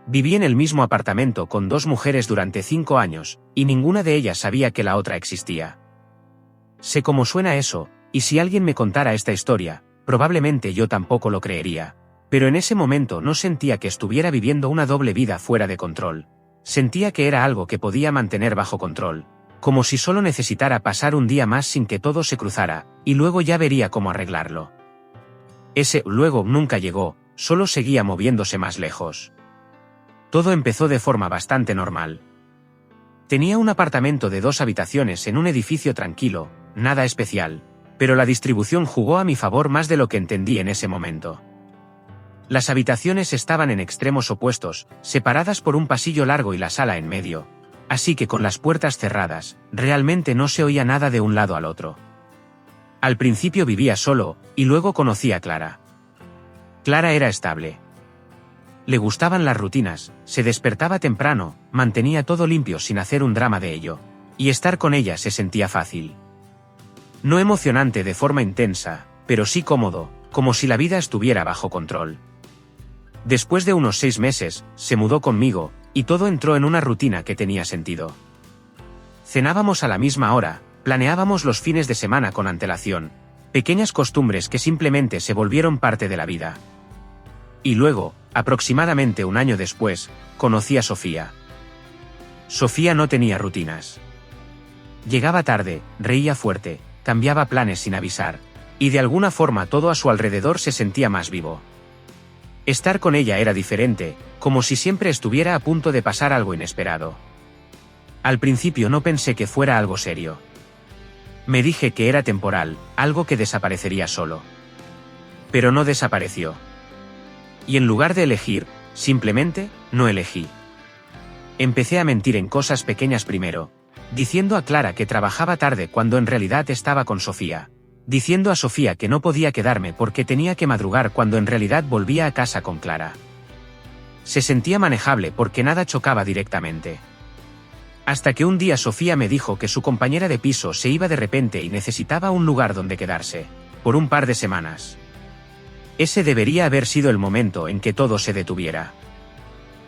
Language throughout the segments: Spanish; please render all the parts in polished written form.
Viví en el mismo apartamento con 2 mujeres durante 5 años, y ninguna de ellas sabía que la otra existía. Sé cómo suena eso, y si alguien me contara esta historia, probablemente yo tampoco lo creería. Pero en ese momento no sentía que estuviera viviendo una doble vida fuera de control. Sentía que era algo que podía mantener bajo control, como si solo necesitara pasar un día más sin que todo se cruzara, y luego ya vería cómo arreglarlo. Ese luego nunca llegó, solo seguía moviéndose más lejos. Todo empezó de forma bastante normal. Tenía un apartamento de 2 habitaciones en un edificio tranquilo, nada especial, pero la distribución jugó a mi favor más de lo que entendí en ese momento. Las habitaciones estaban en extremos opuestos, separadas por un pasillo largo y la sala en medio, así que con las puertas cerradas, realmente no se oía nada de un lado al otro. Al principio vivía solo, y luego conocí a Clara. Clara era estable. Le gustaban las rutinas, se despertaba temprano, mantenía todo limpio sin hacer un drama de ello, y estar con ella se sentía fácil. No emocionante de forma intensa, pero sí cómodo, como si la vida estuviera bajo control. Después de unos 6 meses, se mudó conmigo, y todo entró en una rutina que tenía sentido. Cenábamos a la misma hora, planeábamos los fines de semana con antelación, pequeñas costumbres que simplemente se volvieron parte de la vida. Y luego, aproximadamente un año después, conocí a Sofía. Sofía no tenía rutinas. Llegaba tarde, reía fuerte, cambiaba planes sin avisar, y de alguna forma todo a su alrededor se sentía más vivo. Estar con ella era diferente, como si siempre estuviera a punto de pasar algo inesperado. Al principio no pensé que fuera algo serio. Me dije que era temporal, algo que desaparecería solo. Pero no desapareció. Y en lugar de elegir, simplemente, no elegí. Empecé a mentir en cosas pequeñas primero, diciendo a Clara que trabajaba tarde cuando en realidad estaba con Sofía, diciendo a Sofía que no podía quedarme porque tenía que madrugar cuando en realidad volvía a casa con Clara. Se sentía manejable porque nada chocaba directamente. Hasta que un día Sofía me dijo que su compañera de piso se iba de repente y necesitaba un lugar donde quedarse, por un par de semanas. Ese debería haber sido el momento en que todo se detuviera.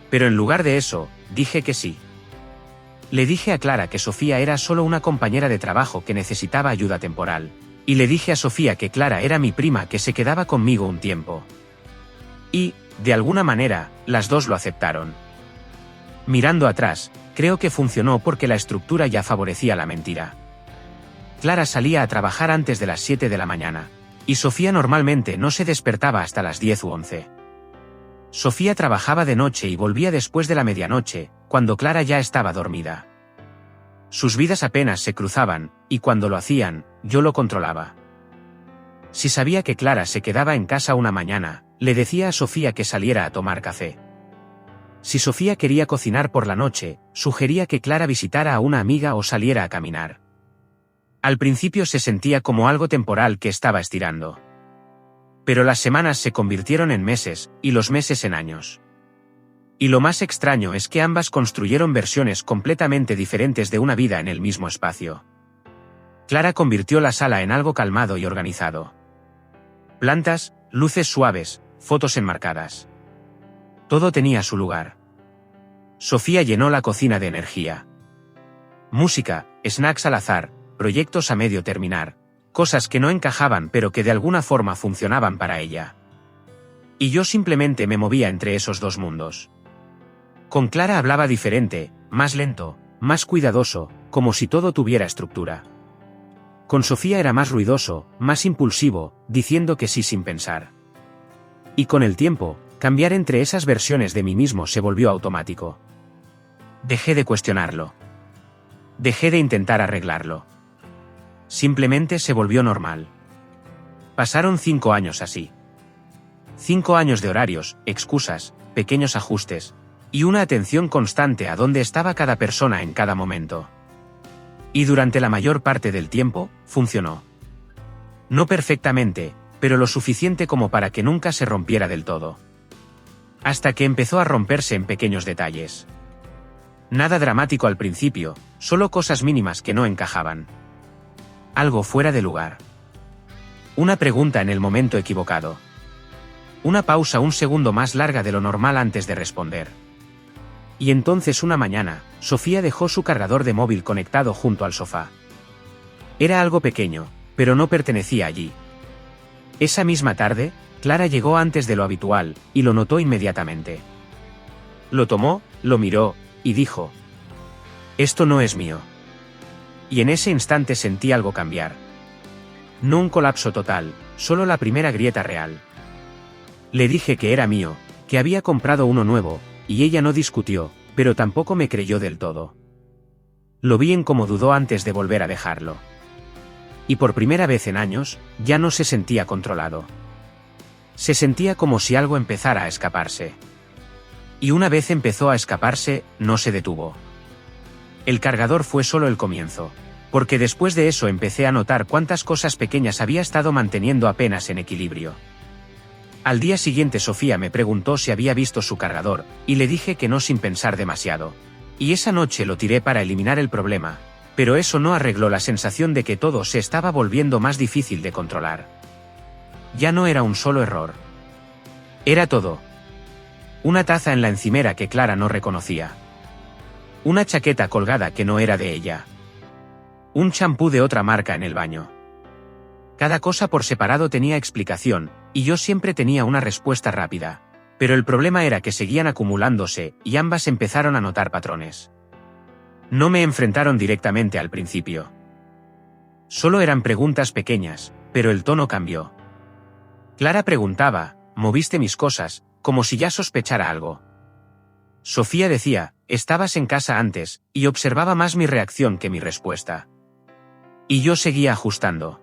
Pero en lugar de eso, dije que sí. Le dije a Clara que Sofía era solo una compañera de trabajo que necesitaba ayuda temporal, y le dije a Sofía que Clara era mi prima que se quedaba conmigo un tiempo. Y, de alguna manera, las dos lo aceptaron. Mirando atrás, creo que funcionó porque la estructura ya favorecía la mentira. Clara salía a trabajar antes de las 7 de la mañana. Y Sofía normalmente no se despertaba hasta las 10 u 11. Sofía trabajaba de noche y volvía después de la medianoche, cuando Clara ya estaba dormida. Sus vidas apenas se cruzaban, y cuando lo hacían, yo lo controlaba. Si sabía que Clara se quedaba en casa una mañana, le decía a Sofía que saliera a tomar café. Si Sofía quería cocinar por la noche, sugería que Clara visitara a una amiga o saliera a caminar. Al principio se sentía como algo temporal que estaba estirando. Pero las semanas se convirtieron en meses, y los meses en años. Y lo más extraño es que ambas construyeron versiones completamente diferentes de una vida en el mismo espacio. Clara convirtió la sala en algo calmado y organizado. Plantas, luces suaves, fotos enmarcadas. Todo tenía su lugar. Sofía llenó la cocina de energía. Música, snacks al azar, proyectos a medio terminar, cosas que no encajaban pero que de alguna forma funcionaban para ella. Y yo simplemente me movía entre esos dos mundos. Con Clara hablaba diferente, más lento, más cuidadoso, como si todo tuviera estructura. Con Sofía era más ruidoso, más impulsivo, diciendo que sí sin pensar. Y con el tiempo, cambiar entre esas versiones de mí mismo se volvió automático. Dejé de cuestionarlo. Dejé de intentar arreglarlo. Simplemente se volvió normal. Pasaron 5 años así. 5 años de horarios, excusas, pequeños ajustes, y una atención constante a dónde estaba cada persona en cada momento. Y durante la mayor parte del tiempo, funcionó. No perfectamente, pero lo suficiente como para que nunca se rompiera del todo. Hasta que empezó a romperse en pequeños detalles. Nada dramático al principio, solo cosas mínimas que no encajaban. Algo fuera de lugar. Una pregunta en el momento equivocado. Una pausa un segundo más larga de lo normal antes de responder. Y entonces una mañana, Sofía dejó su cargador de móvil conectado junto al sofá. Era algo pequeño, pero no pertenecía allí. Esa misma tarde, Clara llegó antes de lo habitual, y lo notó inmediatamente. Lo tomó, lo miró, y dijo: «Esto no es mío». Y en ese instante sentí algo cambiar. No un colapso total, solo la primera grieta real. Le dije que era mío, que había comprado uno nuevo, y ella no discutió, pero tampoco me creyó del todo. Lo vi en cómo dudó antes de volver a dejarlo. Y por primera vez en años, ya no se sentía controlado. Se sentía como si algo empezara a escaparse. Y una vez empezó a escaparse, no se detuvo. El cargador fue solo el comienzo, porque después de eso empecé a notar cuántas cosas pequeñas había estado manteniendo apenas en equilibrio. Al día siguiente Sofía me preguntó si había visto su cargador, y le dije que no sin pensar demasiado. Y esa noche lo tiré para eliminar el problema, pero eso no arregló la sensación de que todo se estaba volviendo más difícil de controlar. Ya no era un solo error. Era todo. Una taza en la encimera que Clara no reconocía. Una chaqueta colgada que no era de ella. Un champú de otra marca en el baño. Cada cosa por separado tenía explicación, y yo siempre tenía una respuesta rápida. Pero el problema era que seguían acumulándose, y ambas empezaron a notar patrones. No me enfrentaron directamente al principio. Solo eran preguntas pequeñas, pero el tono cambió. Clara preguntaba: «¿Moviste mis cosas?», como si ya sospechara algo. Sofía decía: «¿Estabas en casa antes?», y observaba más mi reacción que mi respuesta. Y yo seguía ajustando.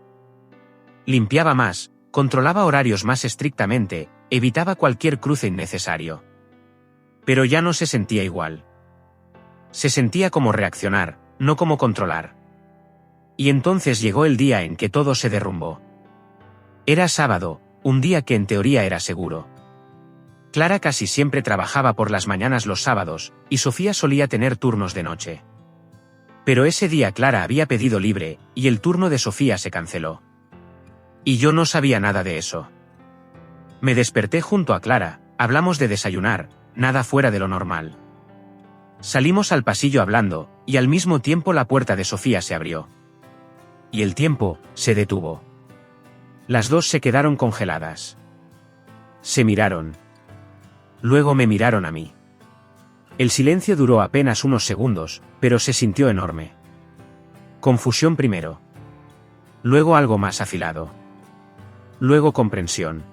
Limpiaba más, controlaba horarios más estrictamente, evitaba cualquier cruce innecesario. Pero ya no se sentía igual. Se sentía como reaccionar, no como controlar. Y entonces llegó el día en que todo se derrumbó. Era sábado, un día que en teoría era seguro. Clara casi siempre trabajaba por las mañanas los sábados, y Sofía solía tener turnos de noche. Pero ese día Clara había pedido libre, y el turno de Sofía se canceló. Y yo no sabía nada de eso. Me desperté junto a Clara, hablamos de desayunar, nada fuera de lo normal. Salimos al pasillo hablando, y al mismo tiempo la puerta de Sofía se abrió. Y el tiempo se detuvo. Las dos se quedaron congeladas. Se miraron. Luego me miraron a mí. El silencio duró apenas unos segundos, pero se sintió enorme. Confusión primero. Luego algo más afilado. Luego comprensión.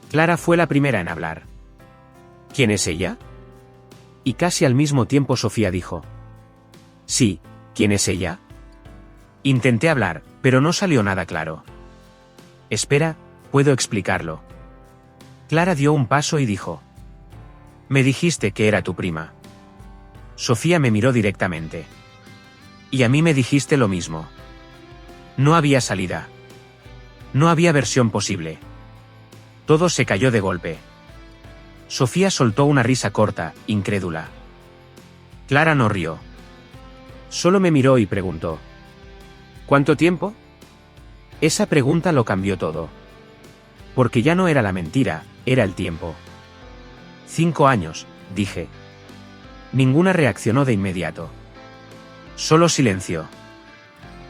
Clara fue la primera en hablar. ¿Quién es ella? Y casi al mismo tiempo Sofía dijo: «Sí, ¿quién es ella?». Intenté hablar, pero no salió nada claro. «Espera, puedo explicarlo». Clara dio un paso y dijo: «Me dijiste que era tu prima». Sofía me miró directamente. «Y a mí me dijiste lo mismo». No había salida. No había versión posible. Todo se cayó de golpe. Sofía soltó una risa corta, incrédula. Clara no rió. Solo me miró y preguntó: «¿Cuánto tiempo?». Esa pregunta lo cambió todo. Porque ya no era la mentira, era el tiempo. 5 años, dije. Ninguna reaccionó de inmediato. Solo silencio.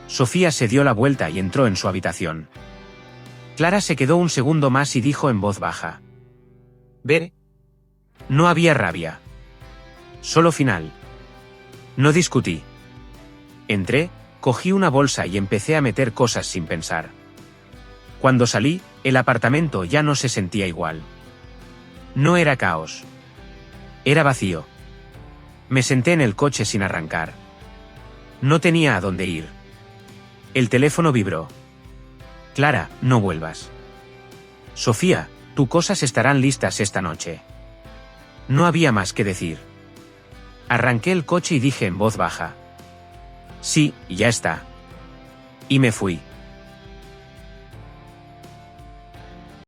Sofía se dio la vuelta y entró en su habitación. Clara se quedó un segundo más y dijo en voz baja: «Ver». No había rabia. Solo final. No discutí. Entré, cogí una bolsa y empecé a meter cosas sin pensar. Cuando salí, el apartamento ya no se sentía igual. No era caos. Era vacío. Me senté en el coche sin arrancar. No tenía a dónde ir. El teléfono vibró. «Clara, no vuelvas». «Sofía, tus cosas estarán listas esta noche». No había más que decir. Arranqué el coche y dije en voz baja: «Sí, ya está». Y me fui.